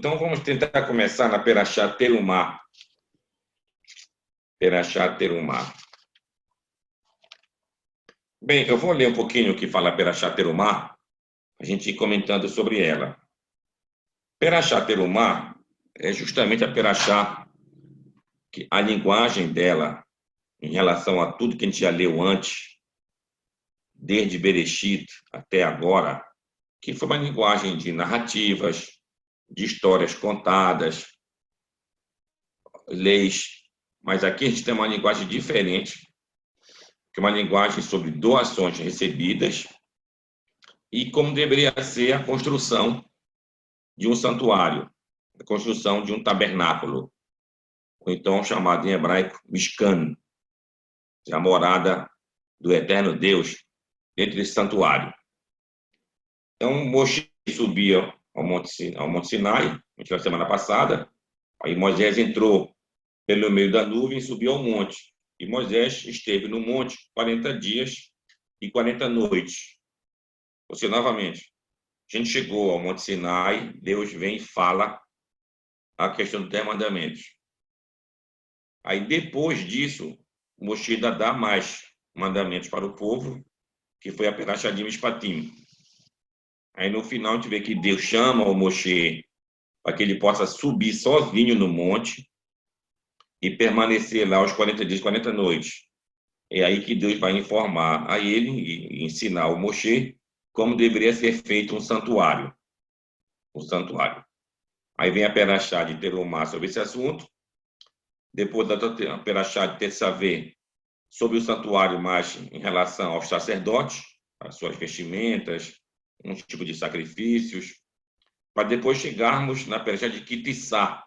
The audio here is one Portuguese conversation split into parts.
Então, vamos tentar começar na Perashá Terumá. Perashá Terumá. Bem, eu vou ler um pouquinho o que fala Perashá Terumá, a gente ir comentando sobre ela. Perashá Terumá é justamente a Perashá, que a linguagem dela, em relação a tudo que a gente já leu antes, desde Bereshit até agora, que foi uma linguagem de narrativas, de histórias contadas, leis, mas aqui a gente tem uma linguagem diferente, que é uma linguagem sobre doações recebidas e como deveria ser a construção de um santuário, a construção de um tabernáculo, ou então chamado em hebraico Mishkan, a morada do eterno Deus dentro desse santuário. Então, Moshe subia ao Monte Sinai, a gente viu a semana passada, aí Moisés entrou pelo meio da nuvem e subiu ao monte. E Moisés esteve no monte 40 dias e 40 noites. Ou seja, novamente, a gente chegou ao Monte Sinai, Deus vem e fala a questão dos 10 mandamentos. Aí, depois disso, Moshe ainda dá mais mandamentos para o povo, que foi a Perashadim Mishpatim. Aí, no final, a gente vê que Deus chama o Moshe para que ele possa subir sozinho no monte e permanecer lá os 40 dias e 40 noites. É aí que Deus vai informar a ele e ensinar o Moshe como deveria ser feito um santuário. Um santuário. Aí vem a Perashá de Terumá sobre esse assunto. Depois da Perashá de Tetzavé sobre o santuário, mais em relação aos sacerdotes, as suas vestimentas, um tipo de sacrifícios, para depois chegarmos na Perashá de Kitissá,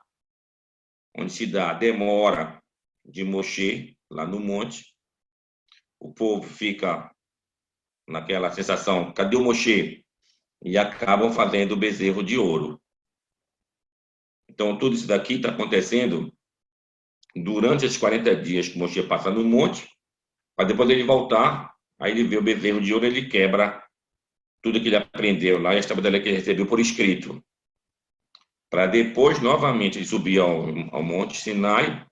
onde se dá a demora de Moshe, lá no monte. O povo fica naquela sensação, cadê o Moshe? E acabam fazendo o bezerro de ouro. Então, tudo isso daqui está acontecendo durante esses 40 dias que Moshe passa no monte, para depois ele voltar, aí ele vê o bezerro de ouro, ele quebra tudo que ele aprendeu lá e as tabuas que ele recebeu por escrito. Para depois, novamente, ele subir ao Monte Sinai,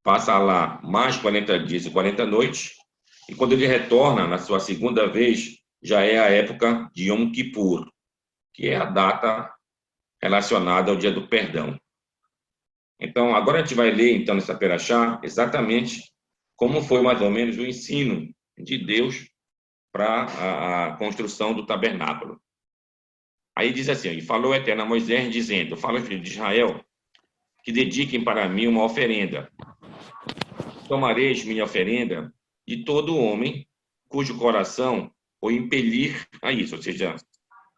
passa lá mais 40 dias e 40 noites, e quando ele retorna, na sua segunda vez, já é a época de Yom Kippur, que é a data relacionada ao dia do perdão. Então, agora a gente vai ler, então, nessa Perashá, exatamente como foi mais ou menos o ensino de Deus para a construção do tabernáculo. Aí diz assim, e falou o Eterno a Moisés, dizendo, fala aos filhos de Israel, que dediquem para mim uma oferenda. Tomareis minha oferenda de todo homem cujo coração o impelir a isso, ou seja,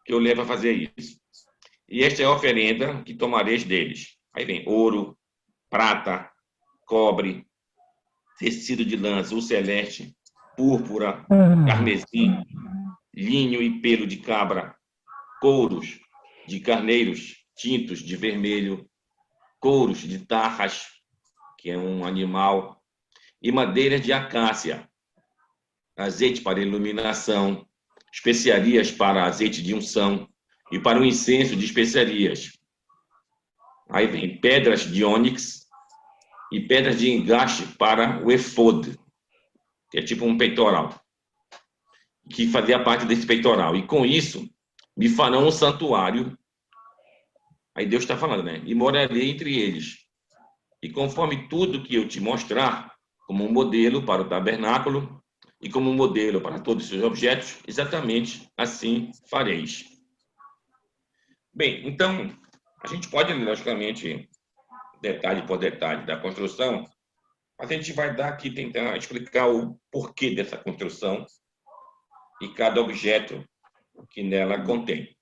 que eu levo a fazer isso. E esta é a oferenda que tomareis deles. Aí vem ouro, prata, cobre, tecido de lã azul celeste, púrpura, carmesim, linho e pelo de cabra, couros de carneiros tintos de vermelho, couros de tarras, que é um animal, e madeiras de acácia, azeite para iluminação, especiarias para azeite de unção e para o incenso de especiarias. Aí vem pedras de ônix e pedras de engaste para o efod, que é tipo um peitoral, que fazia parte desse peitoral. E com isso, me farão um santuário. Aí Deus está falando, né? E morarei entre eles. E conforme tudo que eu te mostrar, como um modelo para o tabernáculo e como um modelo para todos os seus objetos, exatamente assim fareis. Bem, então, a gente pode, logicamente, detalhe por detalhe da construção, mas a gente vai dar aqui, tentar explicar o porquê dessa construção e cada objeto que nela contém.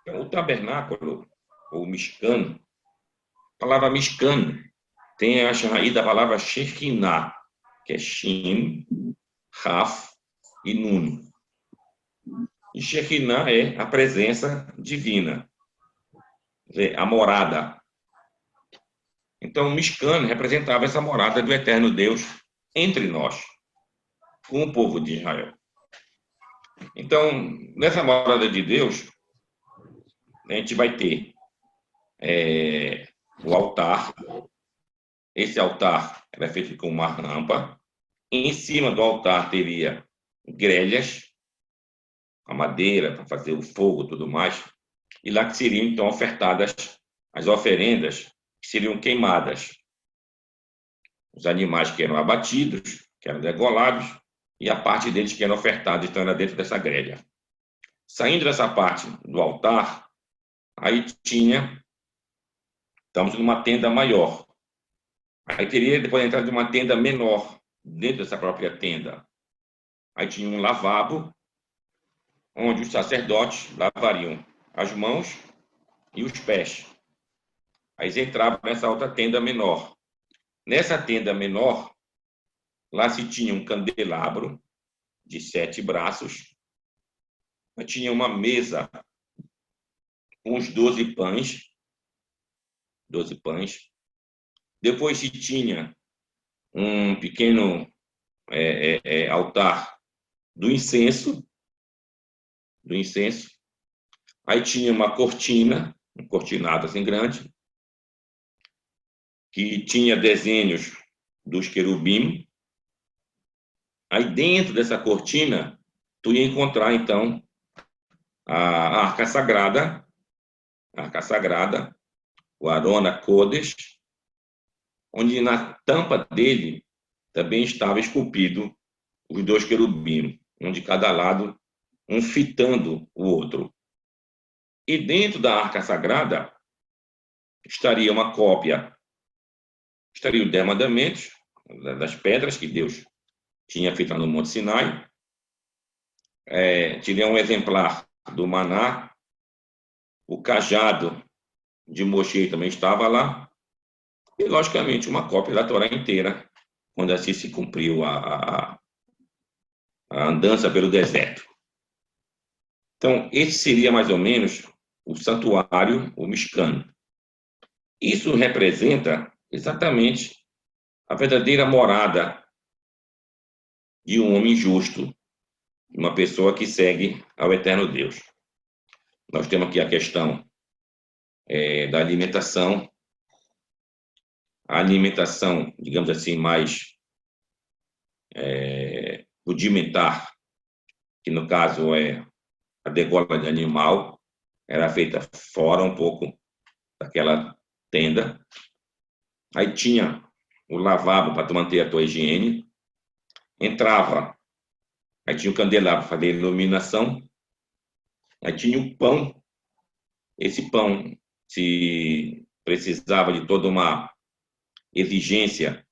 Então, o tabernáculo, ou Mishkan, a palavra Mishkan tem a raiz da palavra Shekinah, que é Shin, Raf e Nun. E Shekinah é a presença divina, a morada. Então, Mishkan representava essa morada do eterno Deus entre nós, com o povo de Israel. Então, nessa morada de Deus, a gente vai ter o altar. Esse altar era feito com uma rampa. Em cima do altar teria grelhas, a madeira para fazer o fogo e tudo mais. E lá que seriam, então, ofertadas as oferendas, que seriam queimadas. Os animais que eram abatidos, que eram degolados, e a parte deles que eram ofertada, então, era dentro dessa grelha. Saindo dessa parte do altar, aí estamos numa tenda maior. Aí teria depois entrar de uma tenda menor, dentro dessa própria tenda. Aí tinha um lavabo, onde os sacerdotes lavariam as mãos e os pés. Aí eles entravam nessa outra tenda menor. Nessa tenda menor, lá se tinha um candelabro de 7 braços, tinha uma mesa com os 12 pães, 12 pães. Depois se tinha um pequeno altar do incenso. Aí tinha uma cortina, um cortinado assim grande, que tinha desenhos dos querubim. Aí dentro dessa cortina, tu ia encontrar, então, a Arca Sagrada, o Arona Kodesh, onde na tampa dele também estava esculpido os 2 querubim, um de cada lado, um fitando o outro. E dentro da Arca Sagrada estaria uma cópia, estaria os 10 mandamentos, das pedras que Deus tinha feito no Monte Sinai, teria um exemplar do maná, o cajado de Moshe também estava lá, e, logicamente, uma cópia da Torá inteira, quando assim se cumpriu a andança pelo deserto. Então, esse seria mais ou menos o santuário, o Mishkan. Isso representa exatamente a verdadeira morada de um homem justo, uma pessoa que segue ao eterno Deus. Nós temos aqui a questão da alimentação, a alimentação, digamos assim, mais rudimentar, que no caso é a degola de animal, era feita fora um pouco daquela tenda. Aí tinha o lavabo para manter a tua higiene. Entrava, aí tinha o candelabro para fazer iluminação. Aí tinha o pão. Esse pão, se precisava de toda uma exigência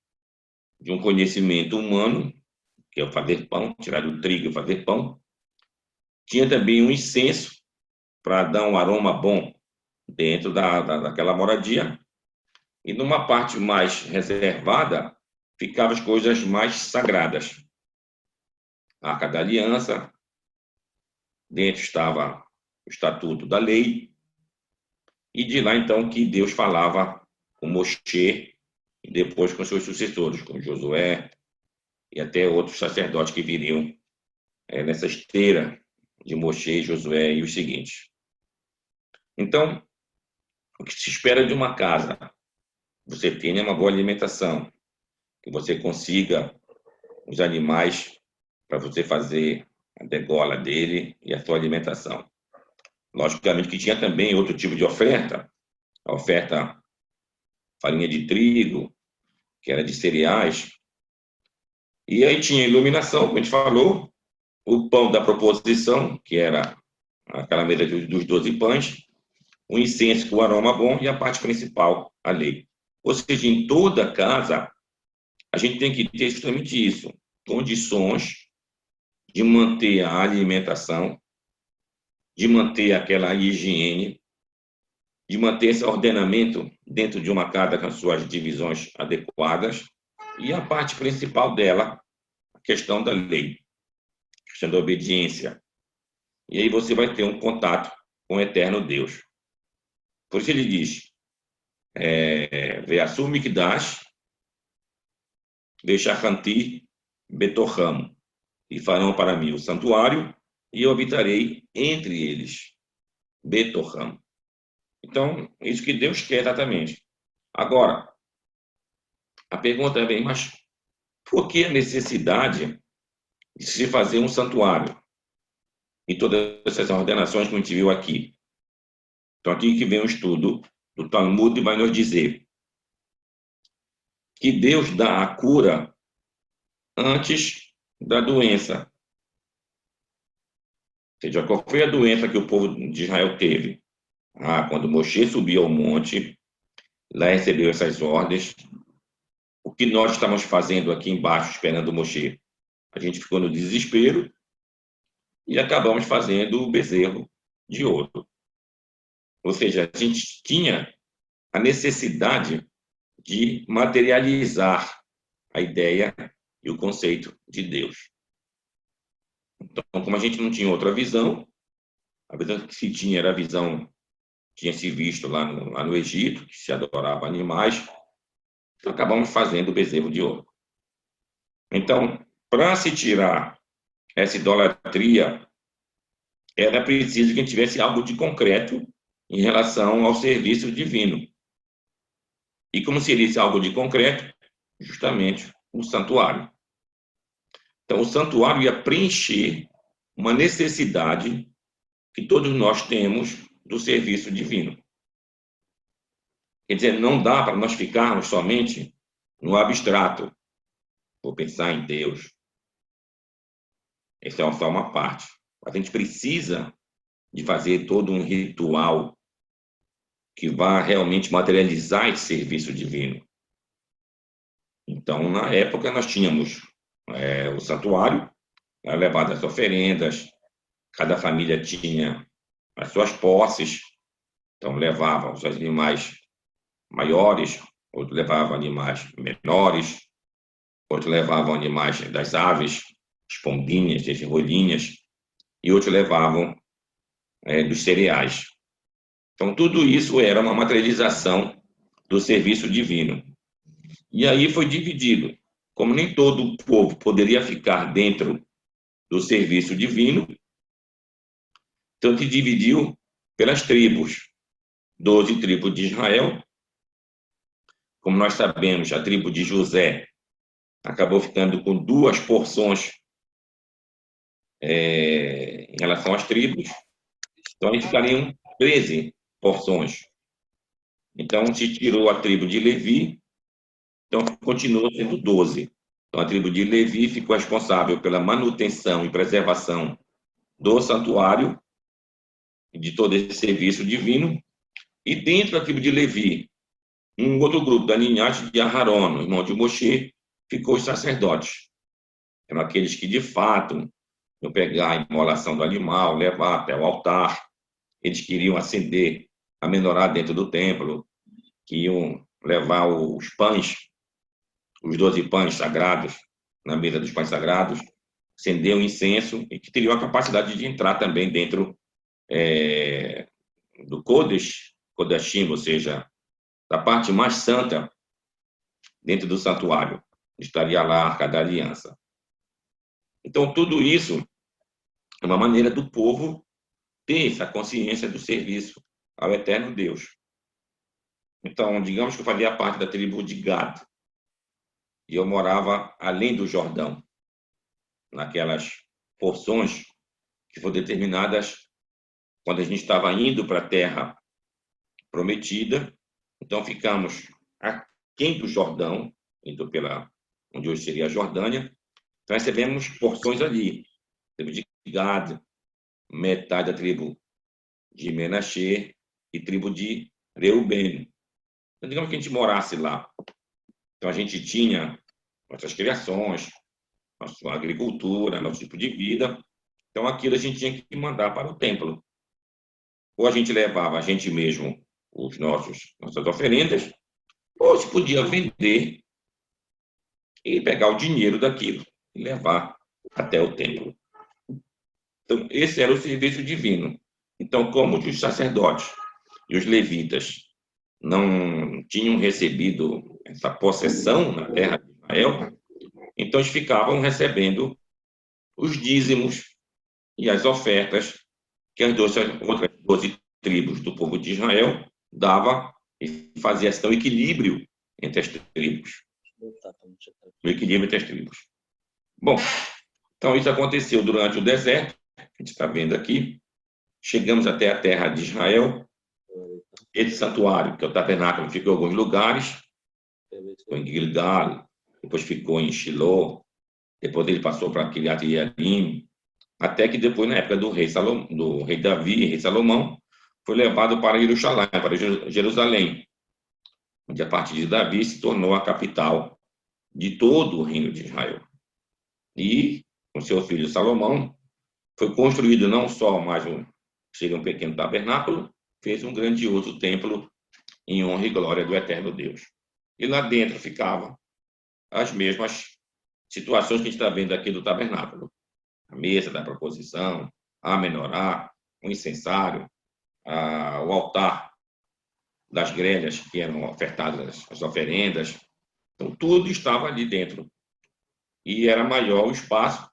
de um conhecimento humano, que é o fazer pão, tirar do trigo e fazer pão. Tinha também um incenso para dar um aroma bom dentro daquela moradia. E numa parte mais reservada, ficavam as coisas mais sagradas. A Arca da Aliança, dentro estava o Estatuto da Lei, e de lá, então, que Deus falava com Moshe, e depois com seus sucessores, com Josué, e até outros sacerdotes que viriam nessa esteira de Moshe, Josué e os seguintes. Então, o que se espera de uma casa? Você tenha uma boa alimentação, que você consiga os animais para você fazer a degola dele e a sua alimentação. Logicamente que tinha também outro tipo de oferta, a oferta farinha de trigo, que era de cereais, e aí tinha iluminação, como a gente falou, o pão da proposição, que era aquela mesa dos 12 pães, o incenso com o aroma bom e a parte principal, a lei. Ou seja, em toda casa, a gente tem que ter justamente isso, condições de manter a alimentação, de manter aquela higiene, de manter esse ordenamento dentro de uma casa com as suas divisões adequadas, e a parte principal dela, a questão da lei, a questão da obediência. E aí você vai ter um contato com o eterno Deus. Por isso ele diz, Ve'asu mikdash, ve'shachanti betorham, e farão para mim o santuário, e eu habitarei entre eles, betorham. Então, isso que Deus quer exatamente. Agora, a pergunta é bem, mas por que a necessidade de se fazer um santuário? E todas essas ordenações que a gente viu aqui. Então, aqui que vem um estudo do Talmud e vai nos dizer que Deus dá a cura antes da doença. Ou seja, qual foi a doença que o povo de Israel teve? Quando Moshe subiu ao monte, lá recebeu essas ordens. O que nós estamos fazendo aqui embaixo, esperando Moshe? A gente ficou no desespero e acabamos fazendo o bezerro de ouro. Ou seja, a gente tinha a necessidade de materializar a ideia e o conceito de Deus. Então, como a gente não tinha outra visão, a visão que se tinha era a visão que tinha se visto lá no Egito, que se adorava animais, então acabamos fazendo o bezerro de ouro. Então, para se tirar essa idolatria, era preciso que a gente tivesse algo de concreto em relação ao serviço divino. E como seria esse algo de concreto? Justamente o santuário. Então, o santuário ia preencher uma necessidade que todos nós temos do serviço divino. Quer dizer, não dá para nós ficarmos somente no abstrato, vou pensar em Deus. Essa é só uma parte. A gente precisa de fazer todo um ritual que vá realmente materializar esse serviço divino. Então, na época, nós tínhamos o santuário, levado as oferendas, cada família tinha as suas posses, então levavam os animais maiores, outros levavam animais menores, outros levavam animais das aves, as pombinhas, as rolinhas, e outros levavam dos cereais. Então, tudo isso era uma materialização do serviço divino. E aí foi dividido. Como nem todo o povo poderia ficar dentro do serviço divino, então se dividiu pelas tribos. 12 tribos de Israel. Como nós sabemos, a tribo de José acabou ficando com 2 porções em relação às tribos. Então, aí ficariam 13 porções. Então, se tirou a tribo de Levi, então continuou sendo 12. Então, a tribo de Levi ficou responsável pela manutenção e preservação do santuário, de todo esse serviço divino. E dentro da tribo de Levi, um outro grupo da linhagem de Aharon, irmão de Moshe, ficou os sacerdotes. Eram aqueles que, de fato, iam pegar a imolação do animal, levar até o altar. Eles queriam acender a menorá dentro do templo, que iam levar os pães, os 12 pães sagrados, na mesa dos pães sagrados, acender um incenso, e que teriam a capacidade de entrar também dentro do Kodesh, Kodashim, ou seja, da parte mais santa dentro do santuário. Estaria lá a Arca da Aliança. Então, tudo isso é uma maneira do povo ter essa consciência do serviço ao eterno Deus. Então, digamos que eu fazia parte da tribo de Gad, e eu morava além do Jordão, naquelas porções que foram determinadas quando a gente estava indo para a terra prometida. Então, ficamos aquém do Jordão, indo pela onde hoje seria a Jordânia. Então, recebemos porções ali, tribo de Gad, metade da tribo de Menashe e tribo de Reuben. Então, digamos que a gente morasse lá. Então, a gente tinha nossas criações, nossa agricultura, nosso tipo de vida. Então, aquilo a gente tinha que mandar para o templo. Ou a gente levava a gente mesmo nossas oferendas, ou se podia vender e pegar o dinheiro daquilo e levar até o templo. Então, esse era o serviço divino. Então, como os sacerdotes e os levitas não tinham recebido essa possessão na terra de Israel, então eles ficavam recebendo os dízimos e as ofertas que as outras 12 tribos do povo de Israel dava e fazia assim, um equilíbrio entre as tribos. O equilíbrio entre as tribos. Bom, então isso aconteceu durante o deserto, que a gente está vendo aqui. Chegamos até a terra de Israel. Esse santuário, que é o tabernáculo, ficou em alguns lugares. Ficou em Gilgal, depois ficou em Shiloh, depois ele passou para Kiriat Jearim, até que depois, na época do rei Davi, rei Salomão, foi levado para Jerusalém, onde a partir de Davi se tornou a capital de todo o reino de Israel. E, com seu filho Salomão, foi construído não só mais seria um pequeno tabernáculo, fez um grandioso templo em honra e glória do eterno Deus. E lá dentro ficavam as mesmas situações que a gente está vendo aqui do tabernáculo. A mesa da proposição, a menorá, o incensário, o altar das grelhas que eram ofertadas, as oferendas. Então, tudo estava ali dentro. E era maior o espaço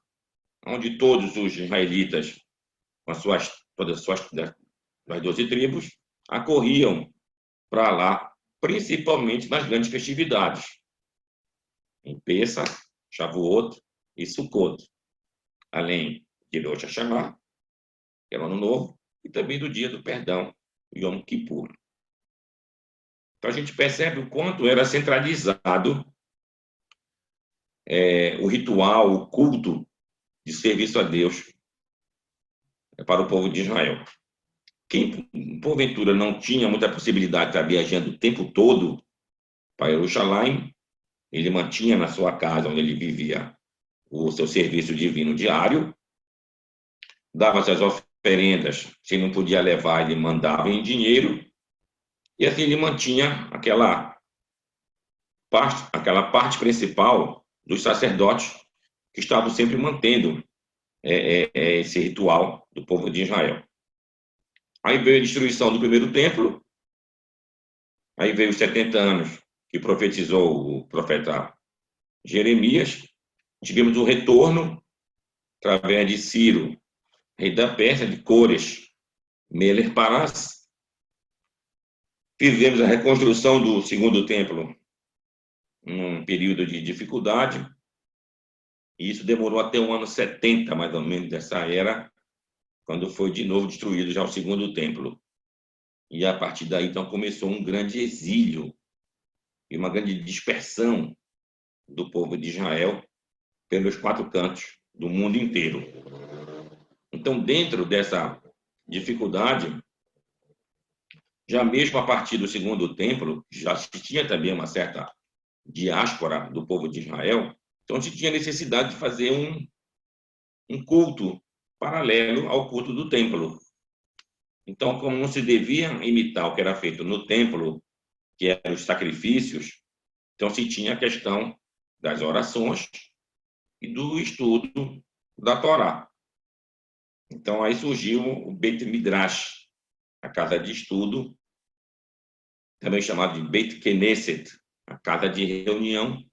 onde todos os israelitas, com todas as suas das 12 tribos, acorriam para lá, principalmente nas grandes festividades, em Pêssar, Shavuot e Sukkot, além de Rosh Hashanah, que é o Ano Novo, e também do Dia do Perdão, Yom Kippur. Então a gente percebe o quanto era centralizado o ritual, o culto de serviço a Deus para o povo de Israel. Quem, porventura, não tinha muita possibilidade de estar viajando o tempo todo para Jerusalém, ele mantinha na sua casa, onde ele vivia, o seu serviço divino diário, dava suas oferendas, se não podia levar, ele mandava em dinheiro, e assim ele mantinha aquela parte principal dos sacerdotes que estavam sempre mantendo esse ritual do povo de Israel. Aí veio a destruição do primeiro templo, aí veio os 70 anos que profetizou o profeta Jeremias, tivemos o retorno através de Ciro, rei da Pérsia, de Cores, Meler Parás. Fizemos a reconstrução do segundo templo num período de dificuldade, e isso demorou até o ano 70, mais ou menos, dessa era, quando foi de novo destruído já o segundo templo. E a partir daí, então, começou um grande exílio e uma grande dispersão do povo de Israel pelos 4 cantos do mundo inteiro. Então, dentro dessa dificuldade, já mesmo a partir do segundo templo, já se tinha também uma certa diáspora do povo de Israel, então se tinha necessidade de fazer um culto paralelo ao culto do templo. Então, como não se devia imitar o que era feito no templo, que eram os sacrifícios, então se tinha a questão das orações e do estudo da Torá. Então, aí surgiu o Beit Midrash, a casa de estudo, também chamado de Beit Knesset, a casa de reunião,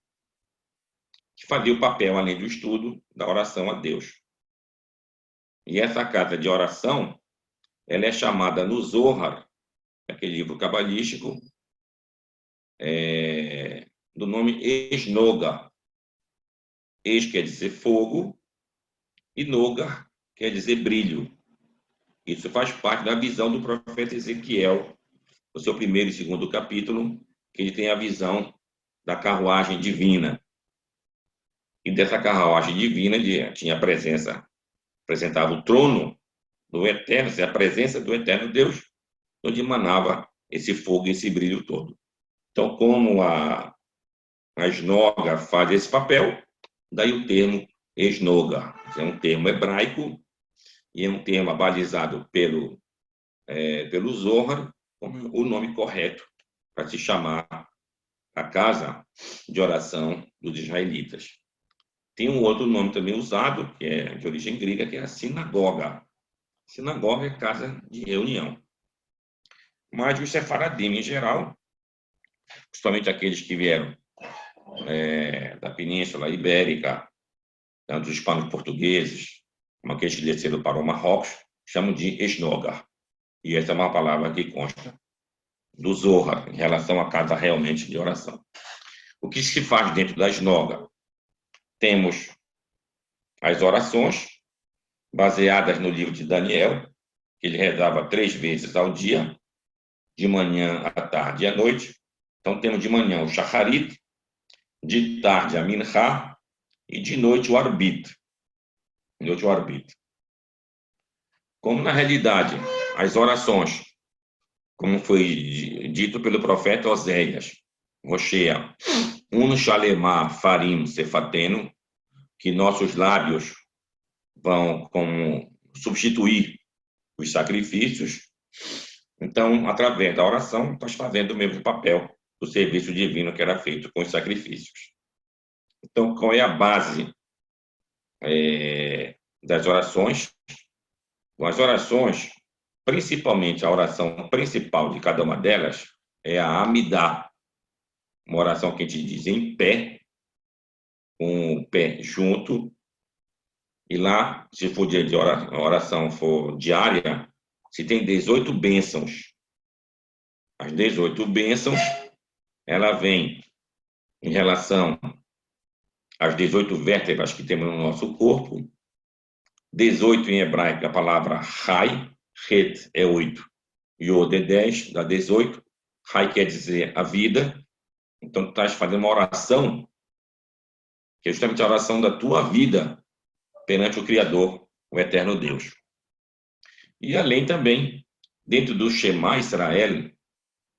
que fazia o papel, além do estudo, da oração a Deus. E essa casa de oração, ela é chamada no Zohar, aquele livro cabalístico, do nome Esnoga. Es quer dizer fogo, e Noga quer dizer brilho. Isso faz parte da visão do profeta Ezequiel, no seu primeiro e segundo capítulo, que ele tem a visão da carruagem divina. E dessa carruagem divina tinha a presença, apresentava o trono do Eterno, a presença do Eterno Deus, onde emanava esse fogo e esse brilho todo. Então, como a esnoga faz esse papel, daí o termo esnoga. É um termo hebraico e é um termo abalizado pelo Zohar como o nome correto para se chamar a casa de oração dos israelitas. Tem um outro nome também usado, que é de origem grega, que é a sinagoga. Sinagoga é casa de reunião. Mas os sefaradim, em geral, principalmente aqueles que vieram da Península Ibérica, tanto os hispanos portugueses, como aqueles que desceram para o Marrocos, chamam de esnoga. E essa é uma palavra que consta do Zohar, em relação à casa realmente de oração. O que se faz dentro da sinagoga? Temos as orações, baseadas no livro de Daniel, que ele rezava 3 vezes ao dia, de manhã, à tarde e à noite. Então, temos de manhã o Shacharit, de tarde a Minchá e de noite o Arbit. Como, na realidade, as orações, como foi dito pelo profeta Oséias, Roshea, Shalema Farim Sefateno, que nossos lábios vão como substituir os sacrifícios. Então, através da oração, nós fazendo o mesmo papel do serviço divino que era feito com os sacrifícios. Então, qual é a base das orações? As orações, principalmente a oração principal de cada uma delas, é a Amidá, uma oração que a gente diz em pé, com o pé junto, e lá, se for de oração for diária, se tem 18 bênçãos. As 18 bênçãos, ela vem em relação às 18 vértebras que temos no nosso corpo. 18 em hebraico, a palavra Rai, Het é 8, Yod é 10, dá 18. Rai quer dizer a vida. Então, tu estás fazendo uma oração, que é justamente a oração da tua vida perante o Criador, o eterno Deus. E além também, dentro do Shema Israel,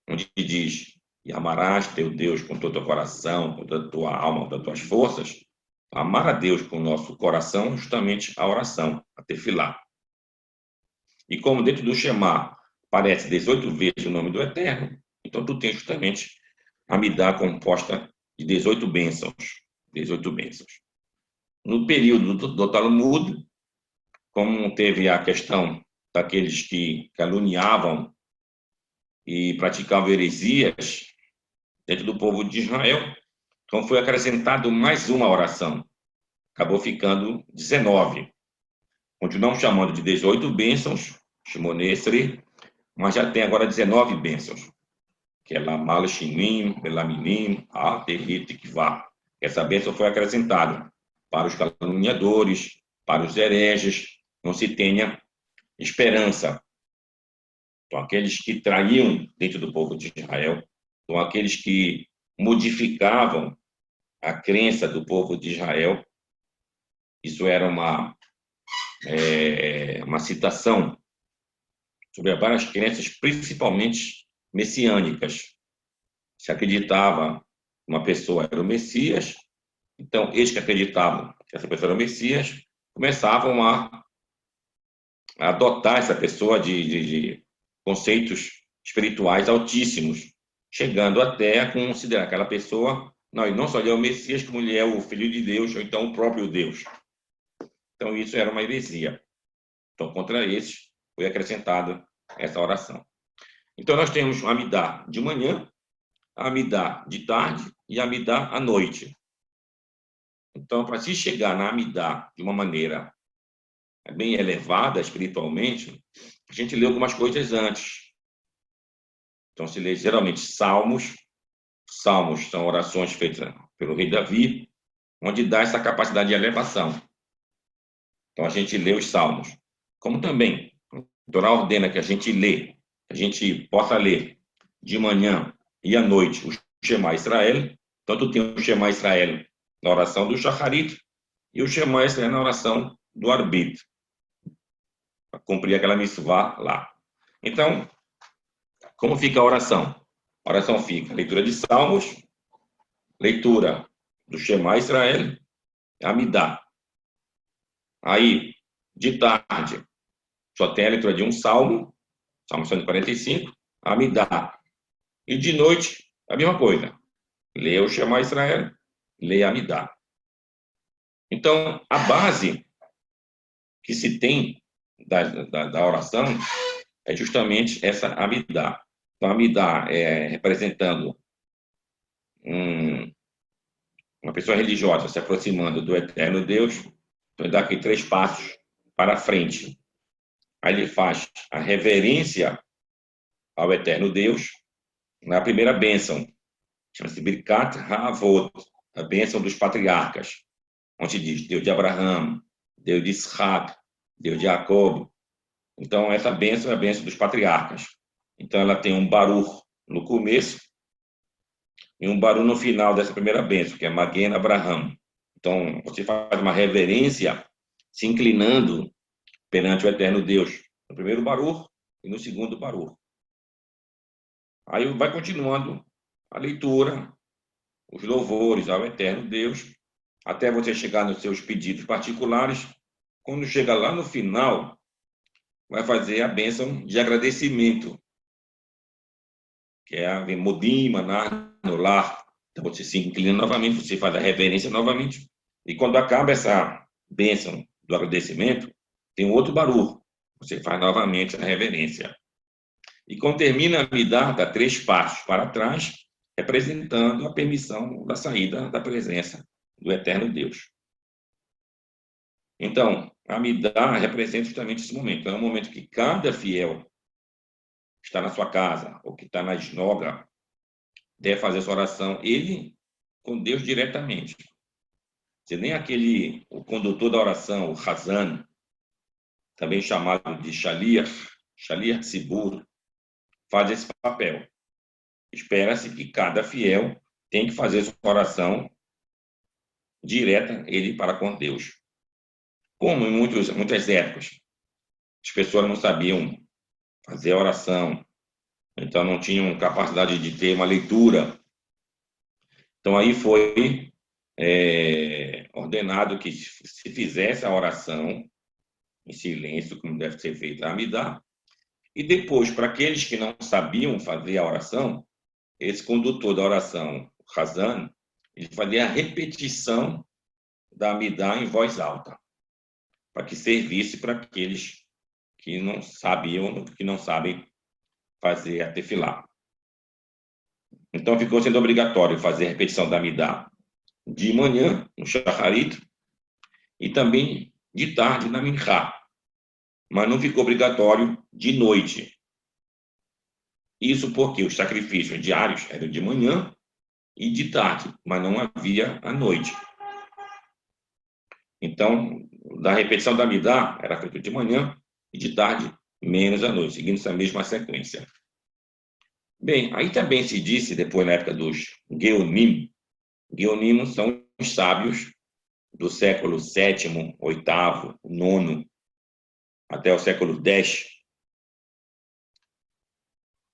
onde diz, e amarás teu Deus com todo o teu coração, com toda a tua alma, com todas as tuas forças, amar a Deus com o nosso coração, justamente a oração, a tefilá. E como dentro do Shema aparece 18 vezes o nome do Eterno, então tu tens justamente a Amidá composta de 18 bênçãos. 18 bênçãos. No período do Talmud, como teve a questão daqueles que caluniavam e praticavam heresias dentro do povo de Israel, então foi acrescentado mais uma oração. Acabou ficando 19. Continuamos chamando de 18 bênçãos, Shimonesri, mas já tem agora 19 bênçãos, que é Lamal Shinim, Belaminim, Aterit, Tikvá. Essa bênção foi acrescentada para os caluniadores, para os hereges, não se tenha esperança. Então, aqueles que traíam dentro do povo de Israel, então, aqueles que modificavam a crença do povo de Israel, isso era uma citação sobre várias crenças, principalmente messiânicas. Se acreditava que uma pessoa era o Messias, então eles que acreditavam que essa pessoa era o Messias começavam a adotar essa pessoa de conceitos espirituais altíssimos, chegando até a considerar aquela pessoa, não só ele é o Messias, como ele é o Filho de Deus, ou então o próprio Deus. Então isso era uma heresia. Então, contra esses, foi acrescentada essa oração. Então, nós temos a Amidá de manhã, a Amidá de tarde e a Amidá à noite. Então, para se chegar na Amidá de uma maneira bem elevada espiritualmente, a gente lê algumas coisas antes. Então, se lê geralmente salmos. Salmos são orações feitas pelo rei Davi, onde dá essa capacidade de elevação. Então, a gente lê os salmos. Como também a Torá ordena que a gente lê, que a gente possa ler de manhã e à noite o Shema Israel. Tanto tem o Shema Israel na oração do Shacharit e o Shema Israel na oração do Arbit, para cumprir aquela mitzvah lá. Então, como fica a oração? A oração fica leitura de salmos, leitura do Shema Israel, Amidá. Aí, de tarde, só tem a leitura de um salmo, Salmo 145, Amidá. E de noite, a mesma coisa. Leia o Shema Israel, leia Amidá. Então, a base que se tem da oração é justamente essa Amidá. Então, Amidá é representando uma pessoa religiosa se aproximando do eterno Deus, então ele dá aqui 3 passos para frente. Aí ele faz a reverência ao eterno Deus, na primeira bênção, chama-se Birkat HaAvot, a bênção dos patriarcas, onde diz Deus de Abraão, Deus de Isaac, Deus de Jacob. Então, essa bênção é a bênção dos patriarcas. Então, ela tem um Baruch no começo e um Baruch no final dessa primeira bênção, que é Magen Abraham. Então, você faz uma reverência se inclinando perante o eterno Deus, no primeiro Baruch e no segundo Baruch. Aí vai continuando a leitura, os louvores ao eterno Deus, até você chegar nos seus pedidos particulares. Quando chega lá no final, vai fazer a bênção de agradecimento, que é a Modim, Maná, no lar. Então você se inclina novamente, você faz a reverência novamente. E quando acaba essa bênção do agradecimento, tem um outro Baruch. Você faz novamente a reverência. E quando termina a Midá, dá 3 passos para trás, representando a permissão da saída da presença do eterno Deus. Então, a Midá representa justamente esse momento. É um momento que cada fiel que está na sua casa, ou que está na esnoga, deve fazer sua oração, ele com Deus diretamente. Se nem o condutor da oração, o Hazan, também chamado de Shaliach Tzibur, faz esse papel. Espera-se que cada fiel tem que fazer sua oração direta, ele para com Deus. Como em muitas épocas, as pessoas não sabiam fazer a oração, então não tinham capacidade de ter uma leitura. Então aí foi ordenado que se fizesse a oração em silêncio, como deve ser feita a Amidá, e depois, para aqueles que não sabiam fazer a oração, esse condutor da oração, o Hazan, ele fazia a repetição da Amidá em voz alta, para que servisse para aqueles que não sabiam, que não sabem fazer a tefilá. Então, ficou sendo obrigatório fazer a repetição da Amidá de manhã, no Shacharit, e também de tarde, na Minchá. Mas não ficou obrigatório de noite. Isso porque os sacrifícios diários eram de manhã e de tarde, mas não havia à noite. Então, da repetição da Amidá era feita de manhã e de tarde, menos à noite, seguindo essa mesma sequência. Bem, aí também se disse, depois na época dos Geonim, Geonim são os sábios do século VII, VIII, IX, até o século X,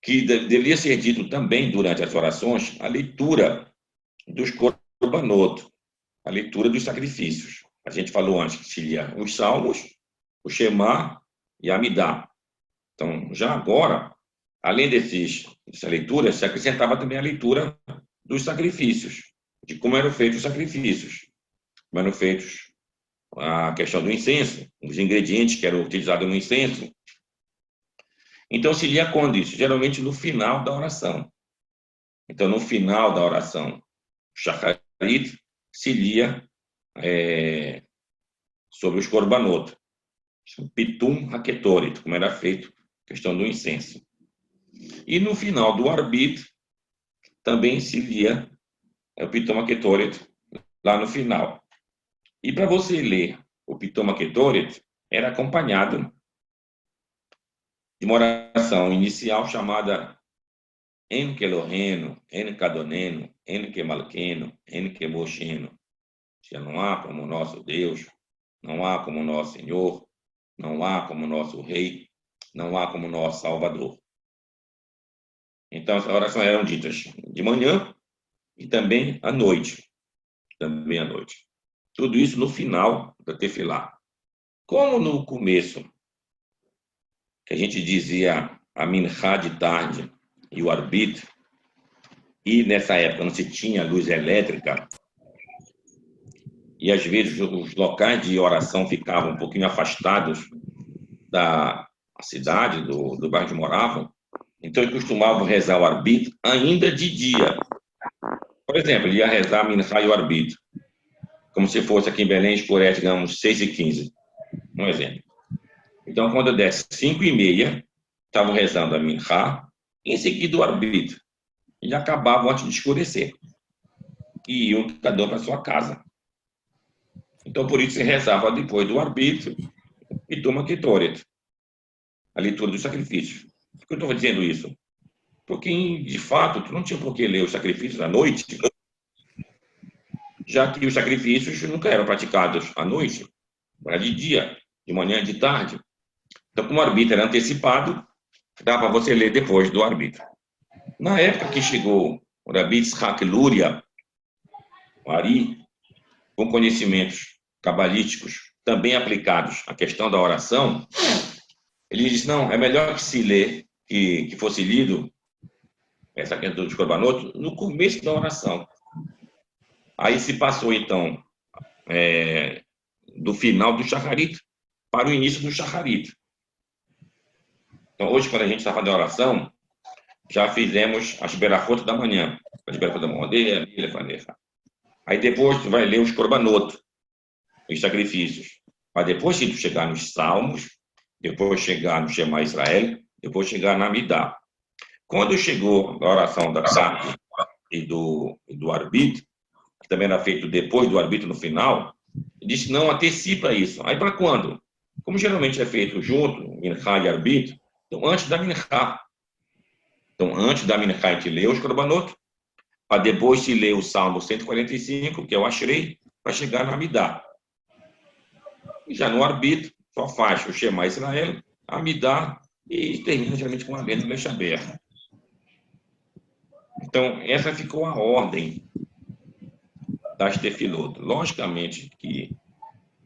que deveria ser dito também durante as orações a leitura dos korbanot, a leitura dos sacrifícios. A gente falou antes que se lia os salmos, o Shema e a Amidá. Então, já agora, além dessa leitura, se acrescentava também a leitura dos sacrifícios, de como eram feitos os sacrifícios, como eram feitos a questão do incenso, os ingredientes que eram utilizados no incenso. Então, se lia quando isso? Geralmente no final da oração. Então, no final da oração, Shacharit, se lia sobre os korbanot, Pitum Haketoret, como era feito a questão do incenso. E no final do Arbit, também se lia o Pitum Haketoret, lá no final. E para você ler o Pitum Haketoret, era acompanhado de uma oração inicial chamada En Keloheno, En Kadoneno, En Kemalkeno, En Kemosheno. Já não há como nosso Deus, não há como nosso Senhor, não há como nosso Rei, não há como nosso Salvador. Então, essas orações eram ditas de manhã e também à noite. Também à noite. Tudo isso no final da tefilá. Como no começo, que a gente dizia a minchá de tarde e o arbit, e nessa época não se tinha luz elétrica, e às vezes os locais de oração ficavam um pouquinho afastados da cidade, do bairro onde moravam, então eles costumavam rezar o arbit ainda de dia. Por exemplo, ele ia rezar a minchá e o arbit, como se fosse aqui em Belém, escurece, digamos, 6h15, um exemplo. Então, quando desse 5h30, estavam rezando a minchá, e em seguida o arbit. e acabavam antes de escurecer. E iam cada um para sua casa. Então, por isso, se rezava depois do arbítrio e toma Ketoret, a leitura dos sacrifícios. Por que eu estou dizendo isso? Porque, de fato, tu não tinha por que ler os sacrifícios à noite, já que os sacrifícios nunca eram praticados à noite, era de dia, de manhã, de tarde. Então, como o arbítrio era antecipado, dá para você ler depois do arbítrio. Na época que chegou o Rabi Yitzhak Luria, o Ari, com conhecimentos cabalísticos também aplicados à questão da oração, ele disse, não, é melhor que se lê, que fosse lido essa questão dos Korbanot no começo da oração. Aí se passou, então, do final do Shacharit para o início do Shacharit. Então, hoje, quando a gente está fazendo a oração, já fizemos as berachot da manhã. As berachot da manhã, aí depois tu vai ler os Korbanot, os sacrifícios. Para depois, se tu chegar nos Salmos, depois chegar no Shema Israel, depois chegar na Midá. Quando chegou a oração da tarde e do arbítrio, que também era feito depois do arbítrio no final, ele disse, não, antecipa isso. Aí para quando? Como geralmente é feito junto, Minchá e arbítrio, então antes da Minchá. Então antes da Minchá a gente lê os Korbanot, para depois se ler o Salmo 145, que é o Ashrei, para chegar na Midá. E já no arbítrio, só faz o Shema Israel, a Midá, e termina geralmente com a letra Lechaber. Então, essa ficou a ordem das tefilot. Logicamente que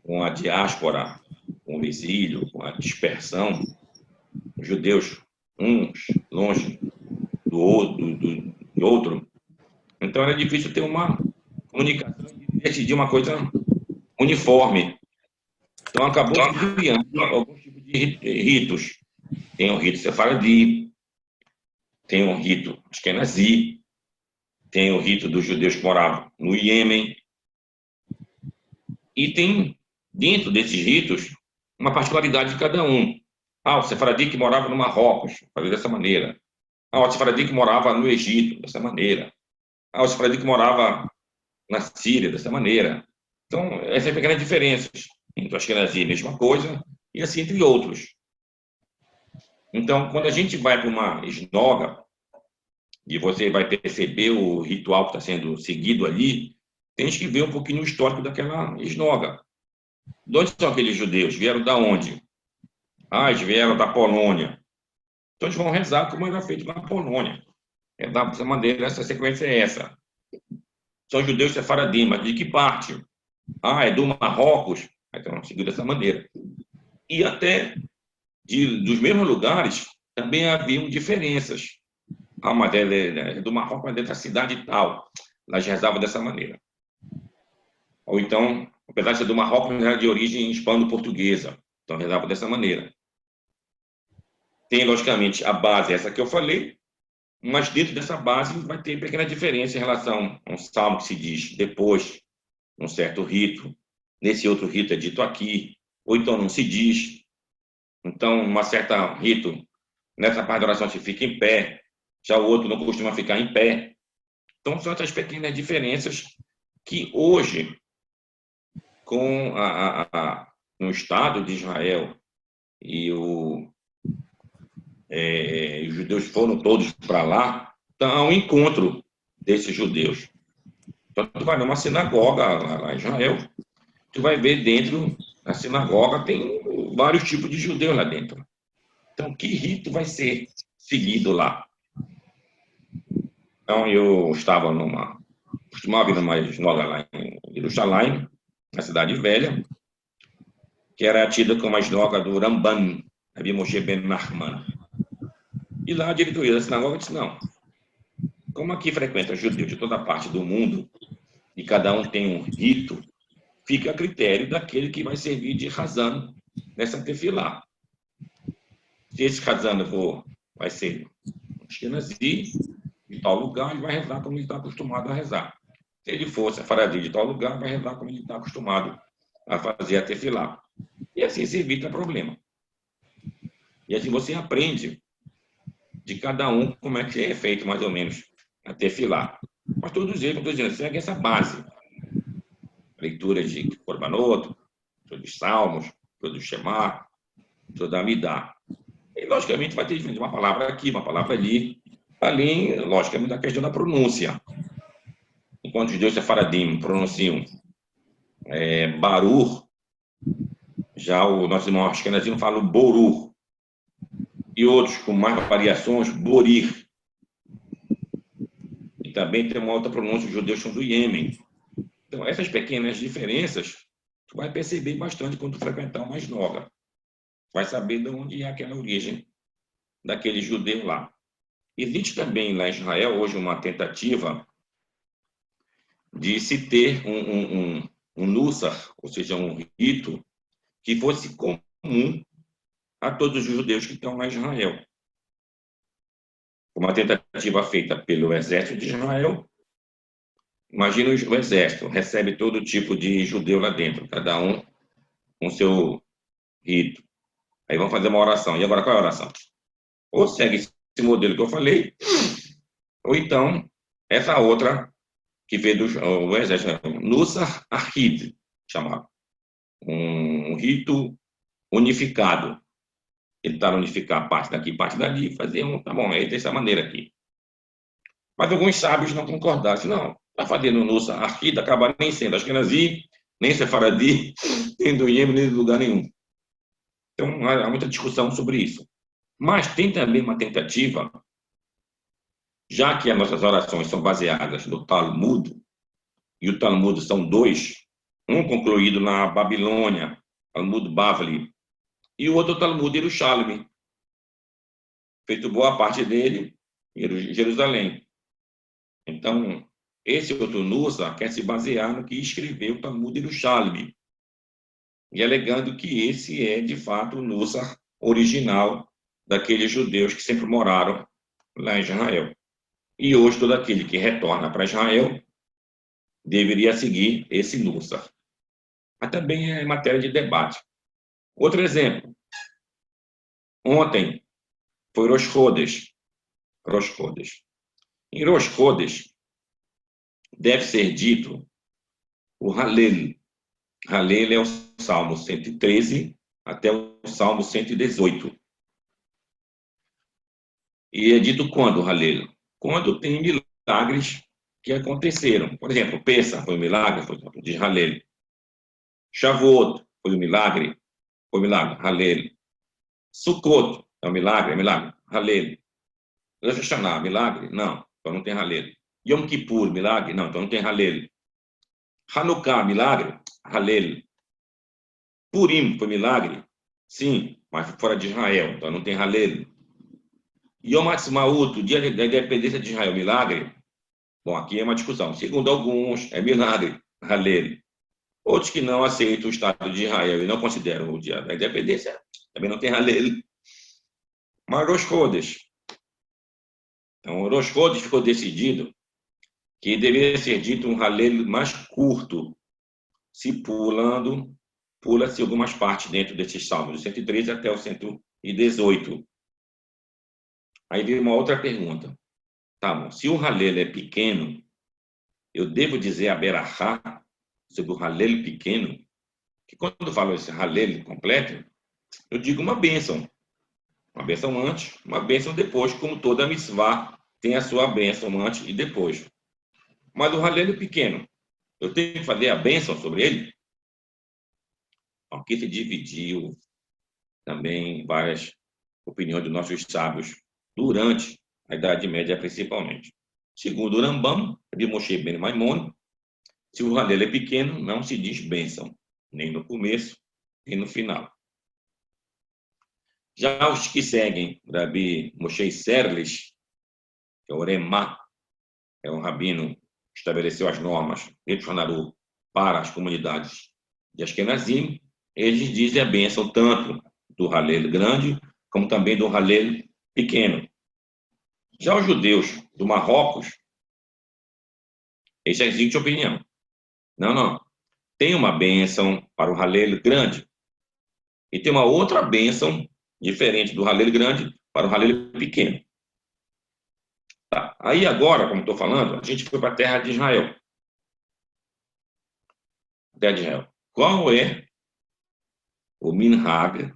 com a diáspora, com o exílio, com a dispersão, os judeus, uns longe do outro, então era difícil ter uma comunicação e decidir uma coisa uniforme. Então, acabou criando alguns tipos de ritos. Tem o rito sefaradi, tem o rito ashkenazi, tem o rito dos judeus que moravam no Iêmen, e tem, dentro desses ritos, uma particularidade de cada um. O sefaradi que morava no Marrocos, fazia dessa maneira. O sefaradi que morava no Egito, dessa maneira. O sefaradi que morava na Síria, dessa maneira. Então, essas pequenas diferenças. Entre o ashkenazi, a mesma coisa, e assim entre outros. Então, quando a gente vai para uma esnoga, e você vai perceber o ritual que está sendo seguido ali, tem que ver um pouquinho o histórico daquela esnoga. De onde são aqueles judeus? Vieram da onde? Eles vieram da Polônia. Então, eles vão rezar como era feito na Polônia. Dessa maneira, essa sequência é essa. São judeus sefaradim, mas de que parte? É do Marrocos. Então, seguido dessa maneira. E até dos mesmos lugares, também haviam diferenças. Mas é do Marrocos, mas dentro da cidade tal. Elas rezavam dessa maneira. Ou então, apesar de ser do Marrocos, era de origem hispano-portuguesa. Então, rezava dessa maneira. Tem, logicamente, a base, essa que eu falei, mas dentro dessa base vai ter pequena diferença em relação a um salmo que se diz depois, um certo rito, nesse outro rito é dito aqui, ou então não se diz. Então, uma certa rito, nessa parte da oração se fica em pé, já o outro não costuma ficar em pé. Então, são essas pequenas diferenças que hoje, com no Estado de Israel, e os judeus foram todos para lá, então há um encontro desses judeus. Então, tu vai numa sinagoga lá em Israel, tu vai ver dentro da sinagoga, tem vários tipos de judeus lá dentro. Então, que rito vai ser seguido lá? Então, eu costumava ir numa escola lá em Jerusalém, na cidade velha, que era tida como a sinagoga do Ramban, Rabi Moshe ben Nachman. E lá a diretoria da sinagoga disse, não, como aqui frequenta judeus de toda parte do mundo, e cada um tem um rito, fica a critério daquele que vai servir de razão nessa tefilá. Se esse razão vai ser ashkenazi, de tal lugar, ele vai rezar como ele está acostumado a rezar. Se ele for sefaradi de tal lugar, vai rezar como ele está acostumado a fazer a tefilá. E assim se evita problema. E assim você aprende de cada um como é que é feito, mais ou menos, a Tefilá. Mas todos eles, estou dizendo, seguem essa base. Leitura de Korbanot, dos Salmos, do Shema, da Amidá. E, logicamente, vai ter uma palavra aqui, uma palavra ali. Ali, logicamente, a questão da pronúncia. Enquanto os judeus sefaradim pronunciam Baruch, já o nosso irmão Ashkenazim fala Boruch. E outros com mais variações, Borir. E também tem uma outra pronúncia, os judeus são do Iêmen. Então, essas pequenas diferenças, tu vai perceber bastante quando tu frequentar uma esnoga. Vai saber de onde é aquela origem daquele judeu lá. Existe também lá em Israel, hoje, uma tentativa de se ter um nussar, ou seja, um rito, que fosse comum a todos os judeus que estão lá em Israel. Uma tentativa feita pelo exército de Israel. Imagina o exército, recebe todo tipo de judeu lá dentro, cada um com seu rito. Aí vão fazer uma oração. E agora qual é a oração? Ou segue esse modelo que eu falei, ou então essa outra que veio do exército, Nussar Ahid, chamado. Um rito unificado. Ele está unificar parte daqui, parte dali, fazer tá bom, é dessa maneira aqui. Mas alguns sábios não concordaram. Não, está fazendo Nussar Ahid, acaba nem sendo Ashkenazi, nem Sefaradi, nem do Iêmen, nem de lugar nenhum. Então, há muita discussão sobre isso. Mas tem também uma tentativa, já que as nossas orações são baseadas no Talmud, e o Talmud são dois, um concluído na Babilônia, Talmud Bavli, e o outro Talmud Yerushalmi, feito boa parte dele em Jerusalém. Então, esse outro Nussar quer se basear no que escreveu o Talmud Yerushalmi, e alegando que esse é, de fato, o Nussar original daqueles judeus que sempre moraram lá em Israel. E hoje, todo aquele que retorna para Israel deveria seguir esse Nussar. Mas também é matéria de debate. Outro exemplo. Ontem foi Rosh Chodesh. Rosh Chodesh. Em Rosh Chodesh deve ser dito o Halel. Halel é o Salmo 113 até o Salmo 118. E é dito quando o Halel? Quando tem milagres que aconteceram. Por exemplo, Pessah foi um milagre, foi de Halel. Shavuot foi um milagre, Halel. Sukkot é um milagre, Halel. Rosh Hashanah, milagre? Não, então não tem Halel. Yom Kippur, milagre? Não, então não tem Halel. Hanukkah, milagre? Halel. Purim foi milagre? Sim, mas fora de Israel, então não tem Halel. Yom Ha'atzmaut, o dia da independência de Israel, milagre? Bom, aqui é uma discussão. Segundo alguns, é milagre, Halel. Outros que não aceitam o Estado de Israel e não consideram o dia da independência, também não tem Halel. Mas Rosh Chodesh. Então, o Rosh Chodesh ficou decidido que deveria ser dito um Halel mais curto, se pula-se algumas partes dentro desses salmos, do 113 até o 118. Aí vem uma outra pergunta. Tá bom, se o Halel é pequeno, eu devo dizer a Berachá sobre o Halel pequeno? Que quando eu falo esse Halel completo, eu digo uma bênção. Uma bênção antes, uma bênção depois, como toda mitzvah tem a sua bênção antes e depois. Mas o Halel é pequeno. Eu tenho que fazer a bênção sobre ele? Aqui se dividiu também várias opiniões dos nossos sábios durante a Idade Média, principalmente. Segundo o Rambam, de Moshe Ben Maimon, se o Halel é pequeno, não se diz bênção, nem no começo, nem no final. Já os que seguem Rabi Moshe Serles, que é o Remá, é um rabino que estabeleceu as normas para as comunidades de Ashkenazim, eles dizem a bênção tanto do Halel grande, como também do Halel pequeno. Já os judeus do Marrocos, eles exigem a opinião. Não. Tem uma bênção para o Halel grande e tem uma outra bênção diferente do Halel grande para o Halel pequeno. Tá. Aí agora, como estou falando, a gente foi para a terra de Israel. Terra de Israel. Qual é o minhag,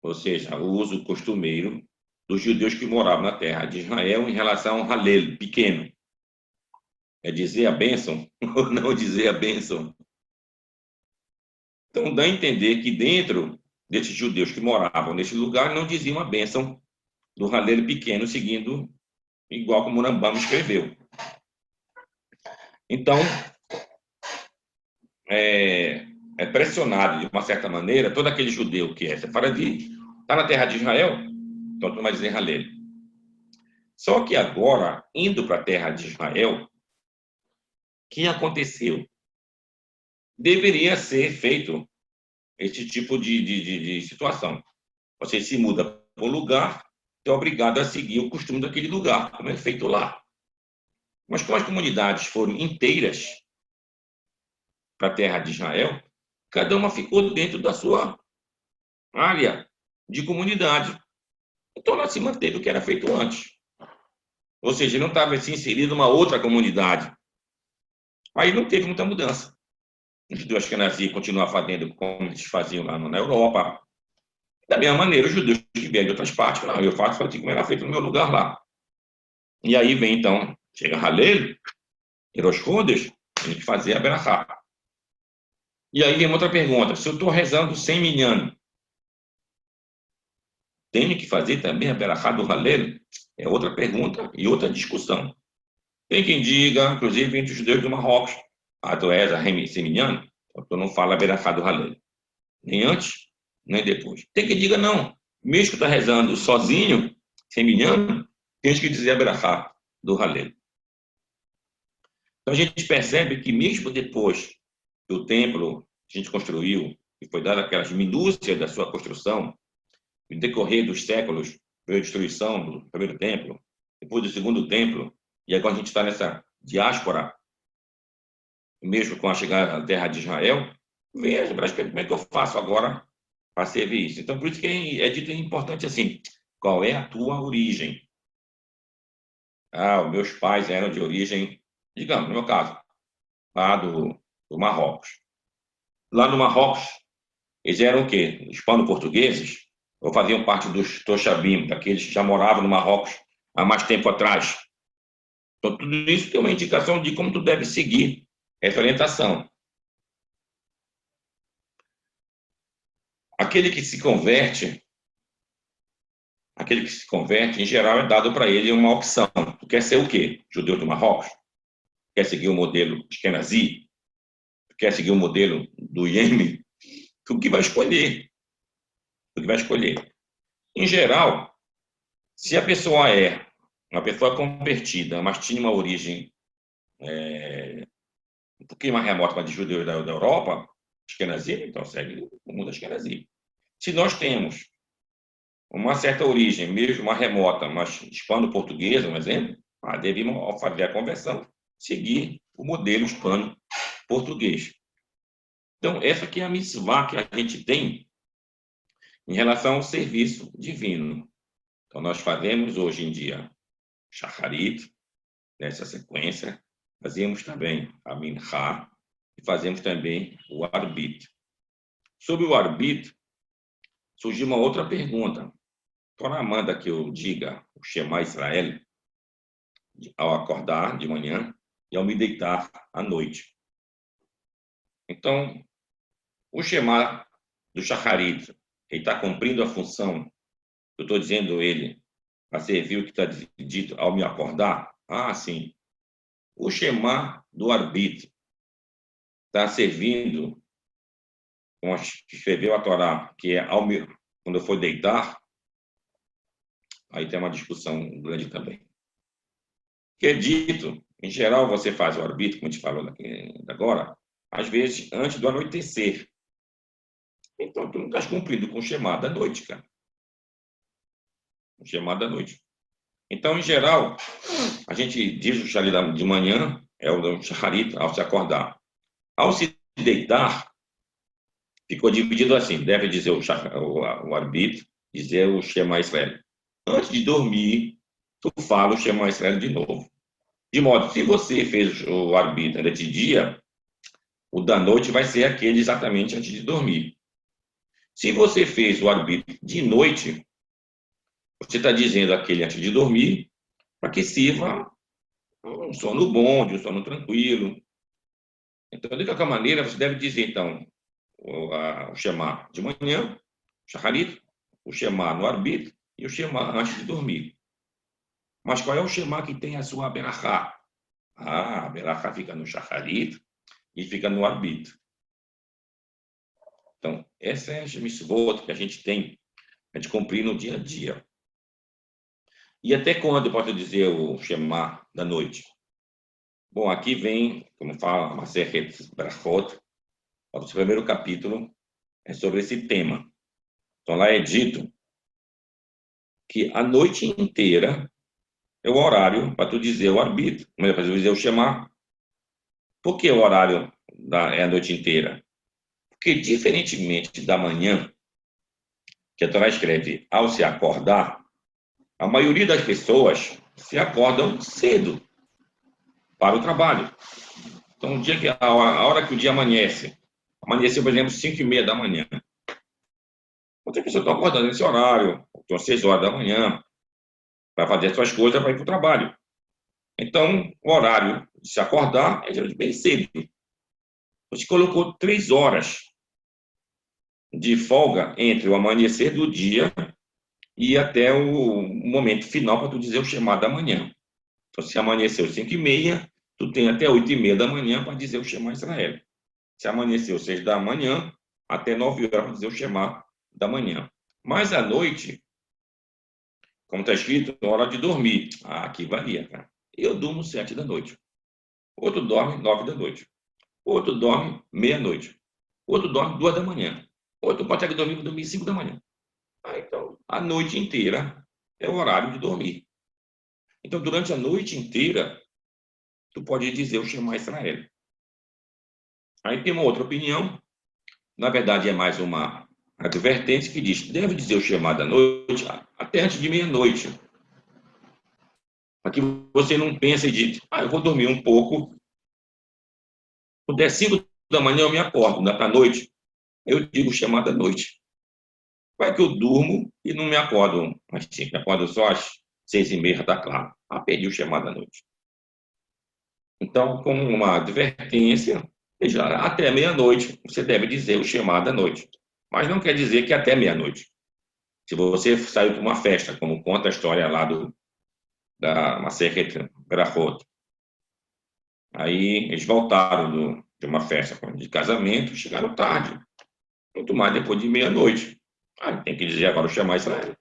ou seja, o uso costumeiro dos judeus que moravam na terra de Israel em relação ao Halel, pequeno? É dizer a bênção ou não dizer a bênção? Então, dá a entender que dentro desses judeus que moravam nesse lugar não diziam a bênção do Halel pequeno, seguindo igual como o Rambam escreveu. Então, é pressionado, de uma certa maneira, todo aquele judeu que é sefaradi, está na terra de Israel, então tu vai dizer Halel. Só que agora, indo para a terra de Israel, o que aconteceu? Deveria ser feito esse tipo de situação. Você se muda para um lugar, é obrigado a seguir o costume daquele lugar, como é feito lá. Mas como as comunidades foram inteiras para a terra de Israel, cada uma ficou dentro da sua área de comunidade. Então, ela se manteve o que era feito antes. Ou seja, não estava se inserido uma outra comunidade. Aí não teve muita mudança. Os judeus ashkenazim continuam fazendo como eles faziam lá na Europa. Da mesma maneira, os judeus que vêm de outras partes, não, eu faço assim como era feito no meu lugar lá. E aí vem, então, chega Halel, Rosh Chodesh, a gente fazer a Berachá. E aí vem outra pergunta, se eu estou rezando sem minyan, tenho que fazer também a Berachá do Halel? É outra pergunta e outra discussão. Tem quem diga, inclusive entre os judeus do Marrocos, tu és a sem minyan, tu não fala a Berachá do Halel. Nem antes, nem depois. Tem quem diga, não, mesmo que está rezando sozinho, sem minyan, tem que dizer a Berachá do Halel. Então a gente percebe que mesmo depois do templo que a gente construiu, e foi dada aquelas minúcias da sua construção, no decorrer dos séculos, veio a destruição do primeiro templo, depois do segundo templo, e agora a gente está nessa diáspora, mesmo com a chegada à terra de Israel, veja, como é que eu faço agora para servir isso? Então, por isso que é dito importante assim, qual é a tua origem? Ah, os meus pais eram de origem, digamos, no meu caso, lá do Marrocos. Lá no Marrocos, eles eram o quê? Hispano-portugueses? Ou faziam parte dos Toshabim, daqueles que já moravam no Marrocos há mais tempo atrás? Então, tudo isso tem uma indicação de como tu deve seguir essa orientação. Aquele que se converte, em geral, é dado para ele uma opção. Tu quer ser o quê? Judeu do Marrocos? Quer seguir o modelo Ashkenazi? Quer seguir o modelo do Iêmen? Tu que vai escolher. Tu que vai escolher. Em geral, se a pessoa é uma pessoa convertida, mas tinha uma origem um pouquinho mais remota mas de judeus da Europa, Ashkenazi, então segue o mundo Ashkenazi. Se nós temos uma certa origem, mesmo uma remota, mas hispano-portuguesa, um exemplo, devíamos, ao fazer a conversão, seguir o modelo hispano-português. Então, essa aqui é a mitzvah que a gente tem em relação ao serviço divino. Então, nós fazemos hoje em dia Shacharit, nessa sequência, fazemos também a Minchá e fazemos também o Arbit. Sobre o Arbit, surgiu uma outra pergunta. A Torá manda que eu diga o Shema Israel ao acordar de manhã e ao me deitar à noite. Então, o Shema do Shacharit, ele está cumprindo a função, eu estou dizendo ele, para servir o que está dito ao me acordar? Ah, sim. O Shema do arbítrio está servindo, como escreveu a Torá, que é quando eu for deitar, aí tem uma discussão grande também. Que é dito, em geral, você faz o arbítrio, como a gente falou agora, às vezes antes do anoitecer. Então, tu não estás cumprindo com o Shema da noite, cara. O Shema da noite. Então, em geral, a gente diz o Shalit de manhã, é o Shacharit ao se acordar. Ao se deitar, ficou dividido assim, deve dizer o arbítrio, dizer o Shema Israel. Antes de dormir, tu fala o Shema Israel de novo. De modo que, se você fez o arbítrio ainda de dia, o da noite vai ser aquele exatamente antes de dormir. Se você fez o arbítrio de noite, você está dizendo aquele antes de dormir, para que sirva um sono bom, de um sono tranquilo. Então, de qualquer maneira, você deve dizer, então, o Shema de manhã, Shacharit, o Shema no arbítrio e o Shema antes de dormir. Mas qual é o Shema que tem a sua Berachá? A Berachá fica no Shacharit e fica no arbítrio. Então, essa é a mitzvot que a gente tem de cumprir no dia a dia. E até quando eu posso dizer o Shema da noite? Bom, aqui vem, como fala, Masechet Brachot, o primeiro capítulo é sobre esse tema. Então, lá é dito que a noite inteira é o horário para tu dizer o arbítrio, para tu dizer o Shema. Por que o horário é a noite inteira? Porque, diferentemente da manhã, que a Torá escreve ao se acordar, a maioria das pessoas se acordam cedo para o trabalho. Então, a hora que o dia amanhece, amanheceu, por exemplo, 5h30 da manhã. Outras pessoas estão acordando nesse horário, estão às 6 horas da manhã, para fazer suas coisas, para ir para o trabalho. Então, o horário de se acordar é geralmente bem cedo. Você colocou 3 horas de folga entre o amanhecer do dia e até o momento final para tu dizer o chamado da manhã. Então, se amanheceu 5h30, tu tem até 8h30 da manhã para dizer o Shema Israel. Se amanheceu 6 da manhã, até 9 horas para dizer o Shema da manhã. Mas à noite, como está escrito, é hora de dormir. Aqui varia, cara. Eu durmo 7 da noite. Outro dorme 9 da noite. Outro dorme meia-noite. Outro dorme 2 da manhã. Outro consegue dormir 5 da manhã. Então, a noite inteira é o horário de dormir. Então, durante a noite inteira, tu pode dizer o Shema Israel. Aí tem uma outra opinião, na verdade é mais uma advertência que diz que deve dizer o Shema da noite até antes de meia-noite. Para que você não pense e diga, eu vou dormir um pouco, quando der 5 da manhã eu me acordo, à noite, eu digo o Shema da noite. Vai que eu durmo e não me acordo às 5, me acordo só às 6h30, está claro. Perdi o Shema da noite. Então, como uma advertência, veja, até meia-noite você deve dizer o Shema da noite. Mas não quer dizer que até meia-noite. Se você saiu para uma festa, como conta a história lá da Masechet Berachot, aí eles voltaram de uma festa de casamento, chegaram tarde, muito mais depois de meia-noite. Tem que dizer agora o Shema Israel,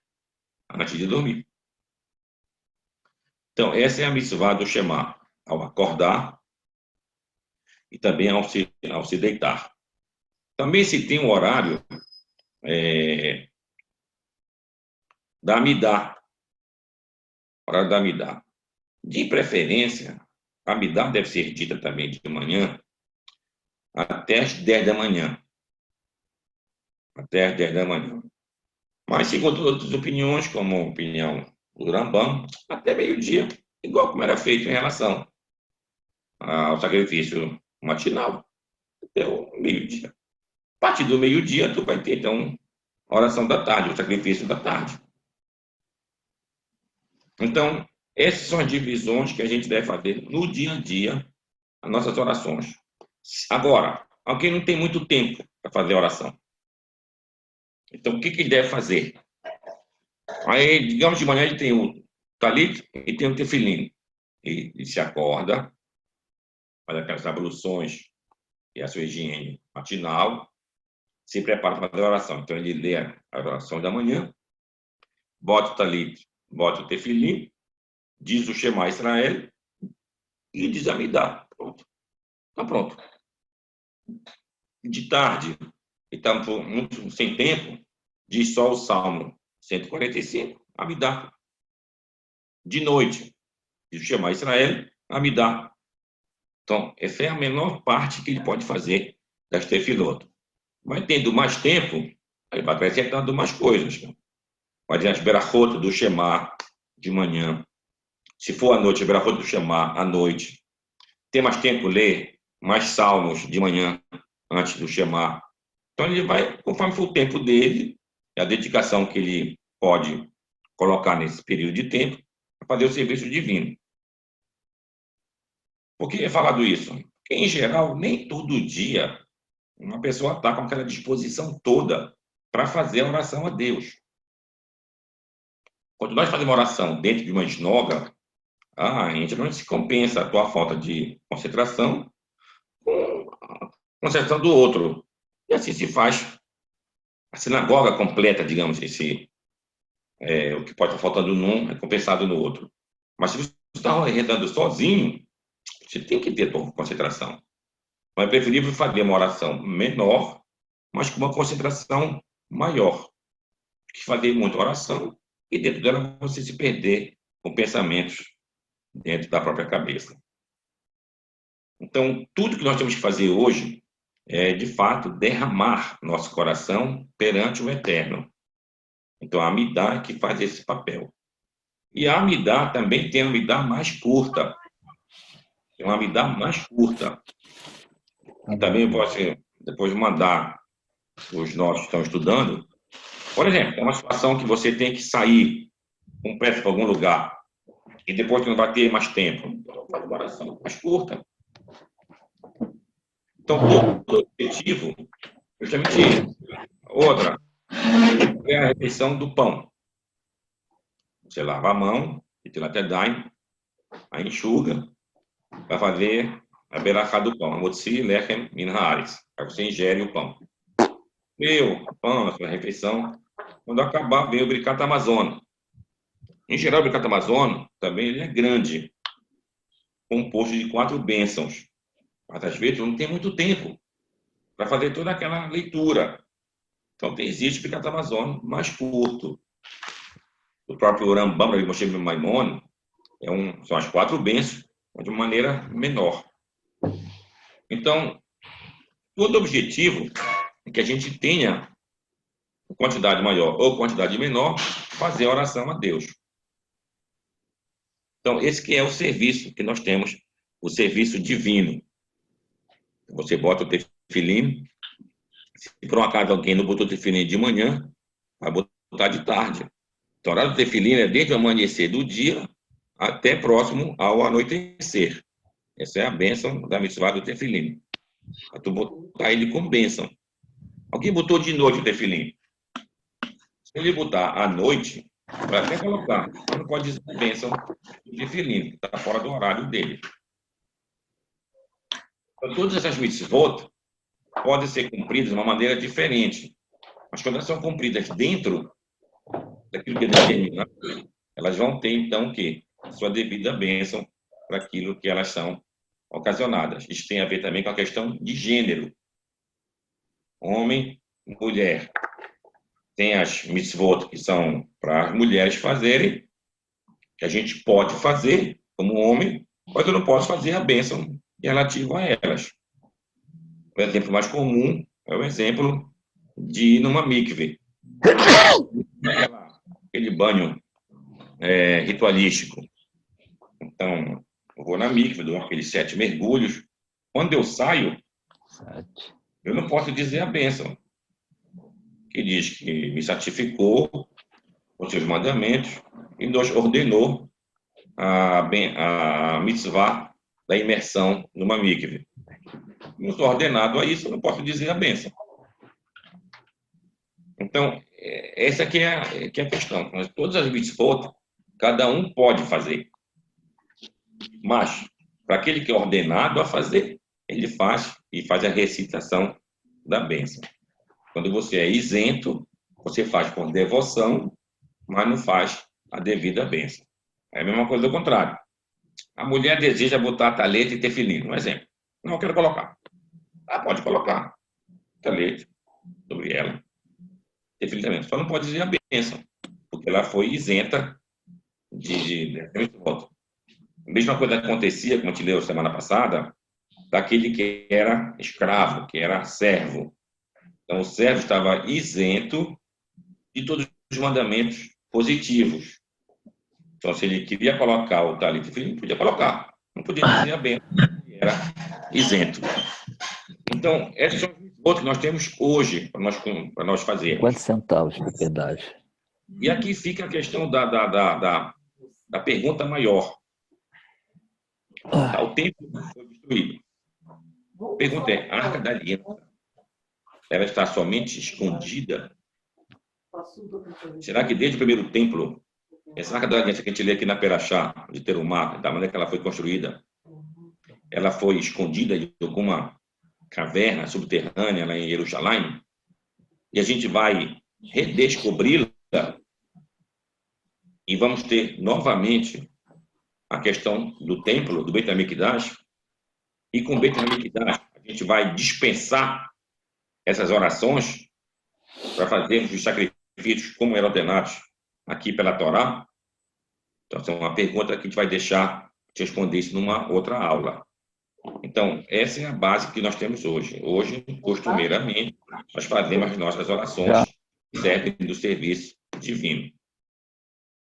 antes de dormir. Então, essa é a mitzvah do Shema, ao acordar e também ao se deitar. Também se tem um horário da Amidá, horário da Amidá. De preferência, a Amidá deve ser dita também de manhã, até as 10 da manhã. Até as 10 da manhã. Mas, segundo outras opiniões, como a opinião do Rambam, até meio-dia, igual como era feito em relação ao sacrifício matinal, até o meio-dia. A partir do meio-dia, tu vai ter, então, a oração da tarde, o sacrifício da tarde. Então, essas são as divisões que a gente deve fazer no dia a dia, as nossas orações. Agora, alguém não tem muito tempo para fazer oração. Então, o que ele deve fazer? Aí, digamos, de manhã ele tem o talit e tem o tefilim. Ele se acorda, faz aquelas abluções e a sua higiene matinal, se prepara para fazer a oração. Então, ele lê a oração da manhã, bota o talit, bota o tefilim, diz o Shema Israel e diz a Amidá. Pronto. Está pronto. De tarde, ele está muito sem tempo, diz só o Salmo 145, Amidá. De noite, diz o Shema Israel, Amidá. Então, essa é a menor parte que ele pode fazer das tefilot. Vai tendo mais tempo, aí vai acrescentando mais coisas. Vai ter as berachot do Shema de manhã, Se for à noite, ela for chamar à noite. Ter mais tempo, ler mais salmos de manhã, antes do chamar. Então, ele vai, conforme for o tempo dele, a dedicação que ele pode colocar nesse período de tempo, para fazer o serviço divino. Por que é falado isso? Porque, em geral, nem todo dia uma pessoa está com aquela disposição toda para fazer a oração a Deus. Quando nós fazemos oração dentro de uma esnoga, a gente não se compensa a tua falta de concentração com a concentração do outro. E assim se faz a sinagoga completa, digamos, o que pode estar faltando num é compensado no outro. Mas se você está rezando sozinho, você tem que ter tua concentração. Mas é preferível fazer uma oração menor, mas com uma concentração maior, que fazer muita oração e dentro dela você se perder com pensamentos dentro da própria cabeça. Então, tudo que nós temos que fazer hoje é, de fato, derramar nosso coração perante o Eterno. Então, a Amidá é que faz esse papel. E a Amidá também tem a Amidá mais curta. Tem uma Amidá mais curta. E também eu posso depois mandar os nossos que estão estudando. Por exemplo, é uma situação que você tem que sair com pressa para algum lugar e depois não vai ter mais tempo. Então, faz uma oração mais curta. Então, todo o objetivo é justamente isso. Outra é a refeição do pão. Você lava a mão, e tem até daim, aí enxuga, para fazer a berachá do pão. Motzi lechem min haaretz. Aí você ingere o pão. Meu, o pão, a sua refeição. Quando acabar, vem o Birkat Amazônia. Em geral, o Birkat Amazônia também ele é grande, composto de 4 bênçãos. Mas às vezes não tem muito tempo para fazer toda aquela leitura. Então, existe o Birkat Amazônia mais curto. O próprio Rambam, Rabbi Moshe ben Maimon, são as 4 bênçãos, mas de uma maneira menor. Então, todo objetivo é que a gente tenha quantidade maior ou quantidade menor, fazer a oração a Deus. Então, esse que é o serviço que nós temos, o serviço divino. Você bota o tefilim, se por um acaso alguém não botou o tefilim de manhã, vai botar de tarde. Então, o horário do tefilim é desde o amanhecer do dia até próximo ao anoitecer. Essa é a bênção da mitzvah do tefilim. Para tu botar ele como bênção. Alguém botou de noite o tefilim. Se ele botar à noite, vai até colocar, mas não pode dizer bênção de tefilim, está fora do horário dele. Então, todas essas mitzvot podem ser cumpridas de uma maneira diferente. Mas quando elas são cumpridas dentro daquilo que é determinado, elas vão ter, então, que sua devida bênção para aquilo que elas são ocasionadas. Isso tem a ver também com a questão de gênero. Homem, mulher. Tem as mitzvot que são para as mulheres fazerem, que a gente pode fazer como homem, mas eu não posso fazer a bênção relativa a elas. O exemplo mais comum é o exemplo de ir numa mikve. Aquele banho ritualístico. Então, eu vou na mikve, dou aqueles 7 mergulhos. Quando eu saio, eu não posso dizer a bênção, que diz que me certificou com seus mandamentos e nos ordenou a mitzvah da imersão numa mikve. Não sou ordenado a isso, eu não posso dizer a bênção. Então, essa aqui é a questão. Todas as mitzvot, cada um pode fazer. Mas, para aquele que é ordenado a fazer, ele faz e faz a recitação da bênção. Quando você é isento, você faz por devoção, mas não faz a devida bênção. É a mesma coisa do contrário. A mulher deseja botar talete e tefilim, um exemplo. Não, eu quero colocar. Pode colocar talete sobre ela. Tefilim também. Só não pode dizer a bênção, porque ela foi isenta de voto. A mesma coisa acontecia, como a gente leu semana passada, daquele que era escravo, que era servo. Então, o servo estava isento de todos os mandamentos positivos. Então, se ele queria colocar o talito fim, podia colocar. Não podia dizer a benção, era isento. Então, esses são os outros que nós temos hoje para nós fazermos. 50 centavos de pedágio. E aqui fica a questão da pergunta maior. O templo foi destruído. A pergunta é, a Arca da Aliança, ela está somente escondida? Será que desde o primeiro templo, essa Arca da Aliança que a gente lê aqui na Perachá, de Terumá, da maneira que ela foi construída, ela foi escondida em alguma caverna subterrânea lá em Jerusalém? E a gente vai redescobri-la e vamos ter novamente a questão do templo, do Beit HaMikdash, e com o Beit HaMikdash a gente vai dispensar essas orações para fazermos os sacrifícios como eram ordenados aqui pela Torá. Então, essa é uma pergunta que a gente vai deixar te responder isso numa outra aula. Então, essa é a base que nós temos hoje. Hoje, costumeiramente, nós fazemos as nossas orações que servem do serviço divino.